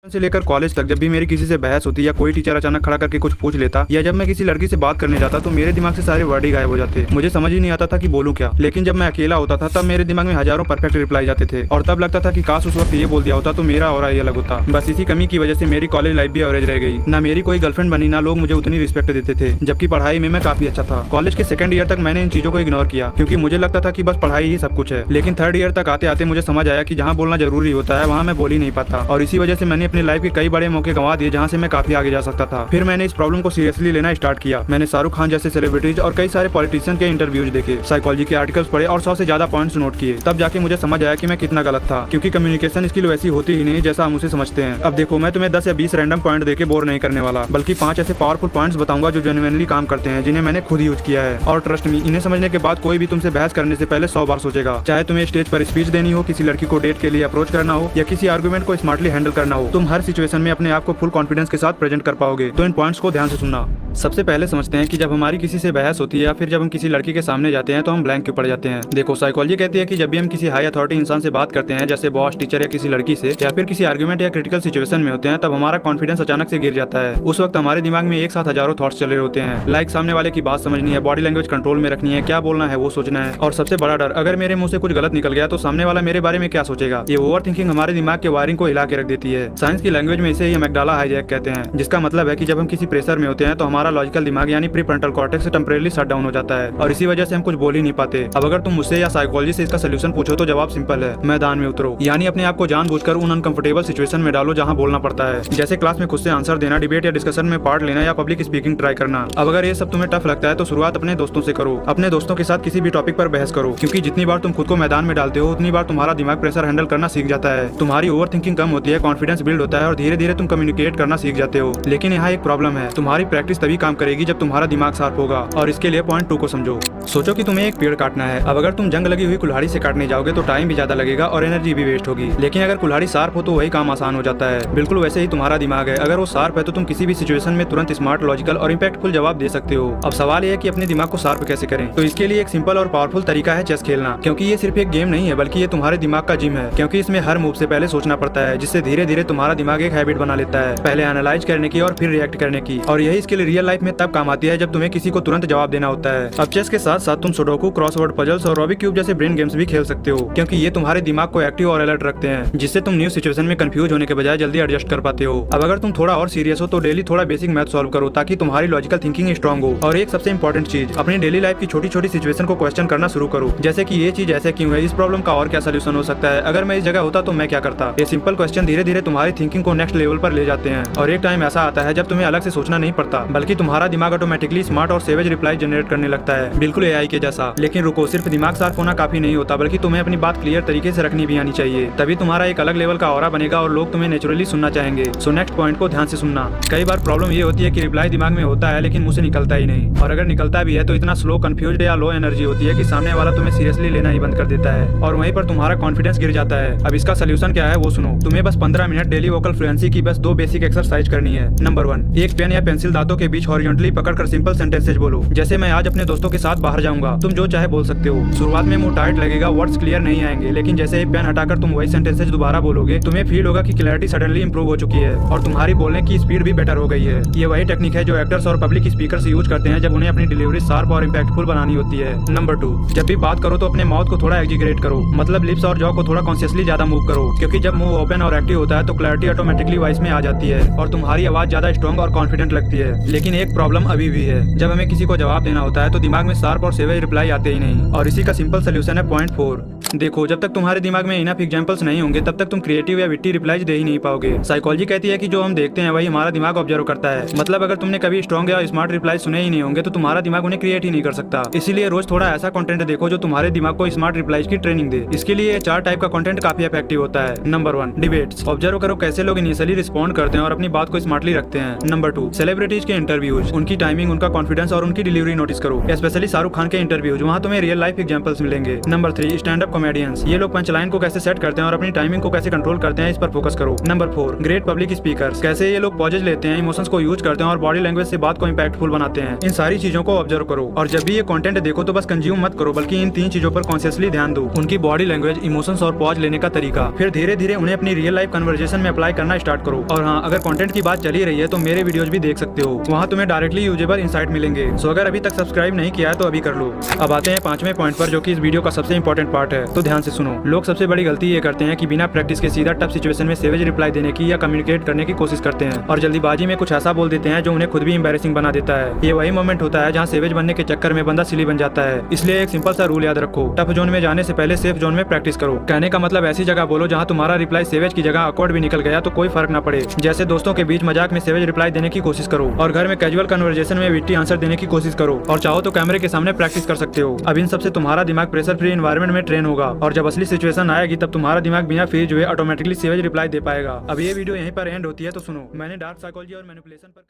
से लेकर कॉलेज तक जब भी मेरी किसी से बहस होती या कोई टीचर अचानक खड़ा करके कुछ पूछ लेता या जब मैं किसी लड़की से बात करने जाता तो मेरे दिमाग से सारे वर्ड ही गायब हो जाते। मुझे समझ ही नहीं आता था कि बोलूं क्या। लेकिन जब मैं अकेला होता था तब मेरे दिमाग में हजारों परफेक्ट रिप्लाई जाते थे और तब लगता था कि काश उस वक्त ये बोल दिया होता तो मेरा और अलग होता। बस इसी कमी की वजह से मेरी कॉलेज लाइफ भी एवरेज रह गई। ना मेरी कोई गर्लफ्रेंड बनी, ना लोग मुझे उतनी रिस्पेक्ट देते थे, जबकि पढ़ाई में मैं काफी अच्छा था। कॉलेज के सेकंड ईयर तक मैंने इन चीजों को इग्नोर किया क्योंकि मुझे लगता था कि बस पढ़ाई ही सब कुछ है। लेकिन थर्ड ईयर तक आते आते मुझे समझ आया कि जहाँ बोलना जरूरी होता है वहाँ मैं बोल ही नहीं पाता और इसी वजह से मैंने अपनी लाइफ के कई बड़े मौके गंवा दिए जहाँ से मैं काफी आगे जा सकता था। फिर मैंने इस प्रॉब्लम को सीरियसली लेना स्टार्ट किया। मैंने शाहरुख खान जैसे सेलिब्रिटीज और कई सारे पॉलिटिशियन के इंटरव्यूज देखे, साइकोलॉजी के आर्टिकल्स पढ़े और 100 से ज्यादा पॉइंट्स नोट किए। तब जाके मुझे समझ आया कि मैं कितना गलत था, क्योंकि कम्युनिकेशन स्किल वैसी होती ही नहीं जैसा हम उसे समझते हैं। अब देखो, मैं तुम्हें 10 या 20 रैंडम पॉइंट देके बोर नहीं करने वाला, बल्कि 5 ऐसे पावरफुल पॉइंट्स बताऊंगा जो जेन्युइनली काम करते हैं, जिन्हें मैंने खुद यूज किया है। और ट्रस्ट मी, इन्हें समझने के बाद कोई भी तुमसे बहस करने से पहले 100 बार सोचेगा। चाहे तुम्हें स्टेज पर स्पीच देनी हो, किसी लड़की को डेट के लिए अप्रोच करना हो या किसी आर्गुमेंट को स्मार्टली हैंडल करना हो, तुम हर सिचुएशन में अपने आप को फुल कॉन्फिडेंस के साथ प्रेजेंट कर पाओगे। तो इन पॉइंट्स को ध्यान से सुनना। सबसे पहले समझते हैं कि जब हमारी किसी से बहस होती है या फिर जब हम किसी लड़की के सामने जाते हैं तो हम ब्लैंक क्यों पड़ जाते हैं। देखो, साइकोलॉजी कहती है कि जब भी हम किसी हाई अथॉरिटी इंसान से बात करते हैं, जैसे बॉस, टीचर या किसी लड़की से, या फिर किसी आर्गुमेंट या क्रिटिकल सिचुएशन में होते हैं, तब हमारा कॉन्फिडेंस अचानक से गिर जाता है। उस वक्त हमारे दिमाग में एक साथ हजारों थॉट्स चल रहे होते हैं, लाइक सामने वाले की बात समझनी है, बॉडी लैंग्वेज कंट्रोल में रखनी है, क्या बोलना है वो सोचना है, और सबसे बड़ा डर, अगर मेरे मुंह से कुछ गलत निकल गया तो सामने वाला मेरे बारे में क्या सोचेगा। ये ओवर थिंकिंग हमारे दिमाग के वायरिंग को हिला के रख देती है। साइंस की लैंग्वेज में इसे ही अमिगडाला हाईजैक कहते हैं, जिसका मतलब है कि जब हम किसी प्रेशर में होते हैं तो हमारा लॉजिकल दिमाग यानी prefrontal cortex temporary shut down हो जाता है और इसी वजह से हम कुछ बोल ही नहीं पाते। अब अगर तुम मुझसे या साइकोलॉजी से इसका सोल्यूशन पूछो तो जवाब सिंपल है, मैदान में उतरो। यानी अपने आप को जानबूझकर उन अनकंफर्टेबल सिचुएशन में डालो जहां बोलना पड़ता है, जैसे क्लास में खुद से आंसर देना, डिबेट या डिस्कशन में पार्ट लेना या पब्लिक स्पीकिंग ट्राई करना। अब अगर ये सब तुम्हें टफ लगता है तो शुरुआत अपने दोस्तों से करो। अपने दोस्तों के साथ किसी भी टॉपिक पर बहस करो, क्योंकि जितनी बार तुम खुद को मैदान में डालते हो उतनी बार तुम्हारा दिमाग प्रेशर हैंडल करना सीख जाता है, तुम्हारी ओवर थिंकिंग कम होती है, कॉन्फिडेंस बिल्ड होता है और धीरे धीरे तुम कम्युनिकेट करना सीख जाते हो। लेकिन यहाँ एक प्रॉब्लम है, तुम्हारी प्रैक्टिस तभी काम करेगी जब तुम्हारा दिमाग शार्प होगा। और इसके लिए पॉइंट 2 को समझो। सोचो कि तुम्हें एक पेड़ काटना है। अब अगर तुम जंग लगी हुई कुल्हाड़ी से काटने जाओगे तो टाइम भी ज्यादा लगेगा और एनर्जी भी वेस्ट होगी। लेकिन अगर कुल्हाड़ी शार्प हो तो वही काम आसान हो जाता है। बिल्कुल वैसे ही तुम्हारा दिमाग है, अगर वो शार्प है तो तुम किसी भी सिचुएशन में तुरंत स्मार्ट, लॉजिकल और इम्पैक्टफुल जवाब दे सकते हो। अब सवाल ये है कि अपने दिमाग को शार्प कैसे करें। तो इसके लिए एक सिंपल और पावरफुल तरीका है चेस खेलना, क्योंकि ये सिर्फ एक गेम नहीं है बल्कि ये तुम्हारे दिमाग का जिम है। क्योंकि इसमें हर मूव से पहले सोचना पड़ता है, जिससे धीरे धीरे तुम्हारा दिमाग एक हैबिट बना लेता है, पहले एनालाइज करने की और फिर रिएक्ट करने की। और यही स्किल रियल लाइफ में तब काम आती है जब तुम्हें किसी को तुरंत जवाब देना होता है। अब चेस के साथ साथ तुम सुडोकू, क्रॉसवर्ड पजल्स और रूबिक क्यूब जैसे ब्रेन गेम्स भी खेल सकते हो, क्योंकि ये तुम्हारे दिमाग को एक्टिव और अलर्ट रखते हैं, जिससे तुम न्यू सिचुएशन में कंफ्यूज होने के बजाय जल्दी एडजस्ट कर पाते हो। अब अगर तुम थोड़ा और सीरियस हो तो डेली थोड़ा बेसिक मैथ सॉल्व करो, ताकि तुम्हारी लॉजिकल थिंकिंग स्ट्रांग हो। और एक सबसे इंपॉर्टेंट चीज, अपनी डेली लाइफ की छोटी छोटी सिचुएशन को क्वेश्चन करना शुरू करो, जैसे कि ये चीज ऐसे क्यों है, इस प्रॉब्लम का और क्या सोल्यूशन हो सकता है, अगर मैं इस जगह होता तो मैं क्या करता। ये सिंपल क्वेश्चन धीरे धीरे तुम्हारी थिंकिंग को नेक्स्ट लेवल पर ले जाते हैं। और एक टाइम ऐसा आता है जब तुम्हें अलग से सोचना नहीं पड़ता, बल्कि तुम्हारा दिमाग ऑटोमेटिकली स्मार्ट और सेवेज रिप्लाई जनरेट करने लगता है, बिल्कुल एआई के जैसा। लेकिन रुको, सिर्फ दिमाग शार्प होना काफी नहीं होता, बल्कि तुम्हें अपनी बात क्लियर तरीके से रखनी भी आनी चाहिए। तभी तुम्हारा एक अलग लेवल का ऑरा बनेगा और लोग तुम्हें नेचुरली सुनना चाहेंगे। सो नेक्स्ट पॉइंट को ध्यान से सुनना। कई बार प्रॉब्लम ये होती है कि रिप्लाई दिमाग में होता है लेकिन मुंह से निकलता ही नहीं, और अगर निकलता भी है तो इतना स्लो, कंफ्यूज्ड या लो एनर्जी होती है कि सामने वाला तुम्हें सीरियसली लेना ही बंद कर देता है और वहीं पर तुम्हारा कॉन्फिडेंस गिर जाता है। अब इसका सोल्यूशन क्या है वो सुनो। तुम्हें बस 15 मिनट डेली वोकल फ्लुएंसी की बस 2 बेसिक एक्सरसाइज करनी है। नंबर 1, एक पेन या पेंसिल दांतों के बीच हॉरिजॉन्टली पकड़कर सिंपल सेंटेंसेज बोलो, जैसे मैं आज अपने दोस्तों के साथ बाहर जाऊंगा। तुम जो चाहे बोल सकते हो। शुरुआत में मुंह टाइट लगेगा, वर्ड्स क्लियर नहीं आएंगे, लेकिन जैसे ही पेन हटाकर तुम वही सेंटेंसेज दोबारा बोलोगे, तुम्हें फील होगा कि क्लैरिटी सडनली इंप्रूव हो चुकी है और तुम्हारी बोलने की स्पीड भी बेटर हो गई है। ये वही टेक्निक है जो एक्टर्स और पब्लिक स्पीकर्स यूज करते हैं जब उन्हें अपनी डिलीवरी शार्प और इम्पैक्टफुल बनानी होती है। नंबर 2, जब भी बात करो तो अपने माउथ को थोड़ा एग्जीगरेट करो, मतलब लिप्स और जॉ को थोड़ा कॉन्शियसली ज्यादा मूव करो, क्योंकि जब मुंह ओपन और एक्टिव होता है तो क्लैरिटी ऑटोमेटिकली वॉइस में आ जाती है और तुम्हारी आवाज ज्यादा स्ट्रॉन्ग और कॉन्फिडेंट लगती है। लेकिन एक प्रॉब्लम अभी भी है, जब हमें किसी को जवाब देना होता है तो दिमाग में शार्प और सेवेज रिप्लाई आते ही नहीं, और इसी का सिंपल सोल्यूशन है पॉइंट 4। देखो, जब तक तुम्हारे दिमाग में इनफ एग्जांपल्स नहीं होंगे तब तक तुम क्रिएटिव या विट्टी रिप्लाईज दे ही नहीं पाओगे। साइकोलॉजी कहती है कि जो हम देखते हैं वही हमारा दिमाग ऑब्जर्व करता है, मतलब अगर तुमने कभी स्ट्रॉन्ग या स्मार्ट रिप्लाई सुने ही नहीं होंगे तो तुम्हारा दिमाग उन्हें क्रिएट ही नहीं कर सकता। इसीलिए रोज थोड़ा ऐसा कंटेंट देखो जो तुम्हारे दिमाग को स्मार्ट रिप्लाईज की ट्रेनिंग दे। इसके लिए 4 टाइप का कंटेंट काफी इफेक्टिव होता है। Number 1, debates. ऑब्जर्व करो कैसे लोग इनिशियली रिस्पॉन्ड करते हैं और अपनी बात को स्मार्टली रखते हैं। नंबर 2, सेलिब्रिटीज के इंटरव्यू। इंटरव्यूज, उनकी टाइमिंग, उनका कॉन्फिडेंस और उनकी डिलीवरी नोटिस करो। स्पेशली शाहरुख खान के इंटरव्यूज, वहाँ तुम्हें रियल लाइफ एग्जांपल्स मिलेंगे। Number 3, stand up comedians. ये लोग पंचलाइन को कैसे सेट करते हैं और अपनी टाइमिंग को कैसे कंट्रोल करते हैं, इस पर फोकस करो। Number 4, great public speakers. कैसे ये लोग पॉजेज लेते हैं, इमोशंस को यूज करते हैं और बॉडी लैंग्वेज से बात को इंपैक्टफुल बनाते हैं। इन सारी चीजों को ऑब्जर्व करो और जब भी ये कंटेंट देखो तो बस कंज्यूम मत करो, बल्कि इन 3 चीजों पर कॉन्शियसली ध्यान दो। उनकी बॉडी लैंग्वेज, इमोशंस और पॉज लेने का तरीका। फिर धीरे धीरे उन्हें अपनी रियल लाइफ कन्वर्सेशन में अप्लाई करना स्टार्ट करो। और हाँ, अगर कंटेंट की बात चली रही है तो मेरे वीडियोज भी देख सकते हो, वहाँ तुम्हें डायरेक्टली यूजेबल इंसाइट मिलेंगे। सो अगर अभी तक सब्सक्राइब नहीं किया है तो अभी कर लो। अब आते हैं 5वें पॉइंट पर, जो कि इस वीडियो का सबसे इंपॉर्टेंट पार्ट है, तो ध्यान से सुनो। लोग सबसे बड़ी गलती ये करते हैं कि बिना प्रैक्टिस के सीधा टफ सिचुएशन में सेवेज रिप्लाई देने की या कम्युनिकेट करने की कोशिश करते हैं और जल्दीबाजी में कुछ ऐसा बोल देते हैं जो उन्हें खुद भी एम्बैरेसिंग बना देता है। ये वही मोमेंट होता है जहाँ सेवेज बनने के चक्कर में बंदा सिली बन जाता है। इसलिए एक सिंपल सा रूल याद रखो, टफ जोन में जाने से पहले सेफ जोन में प्रैक्टिस करो। कहने का मतलब ऐसी जगह बोलो जहाँ तुम्हारा रिप्लाई सेवेज की जगह ऑकवर्ड भी निकल गया तो कोई फर्क ना पड़े। जैसे दोस्तों के बीच मजाक में सेवेज रिप्लाई देने की कोशिश करो और घर में कैजुअल कन्वर्सेशन में विट्टी आंसर देने की कोशिश करो, और चाहो तो कैमरे के सामने प्रैक्टिस कर सकते हो। अब इन सबसे तुम्हारा दिमाग प्रेशर फ्री एनवायरनमेंट में ट्रेन होगा और जब असली सिचुएशन आएगी तब तुम्हारा दिमाग बिना फ्रीज हुए ऑटोमेटिकली सेवेज रिप्लाई दे पाएगा। अब ये वीडियो यहीं पर एंड होती है, तो सुनो, मैंने डार्क साइकोलॉजी और मैनिपुलेशन पर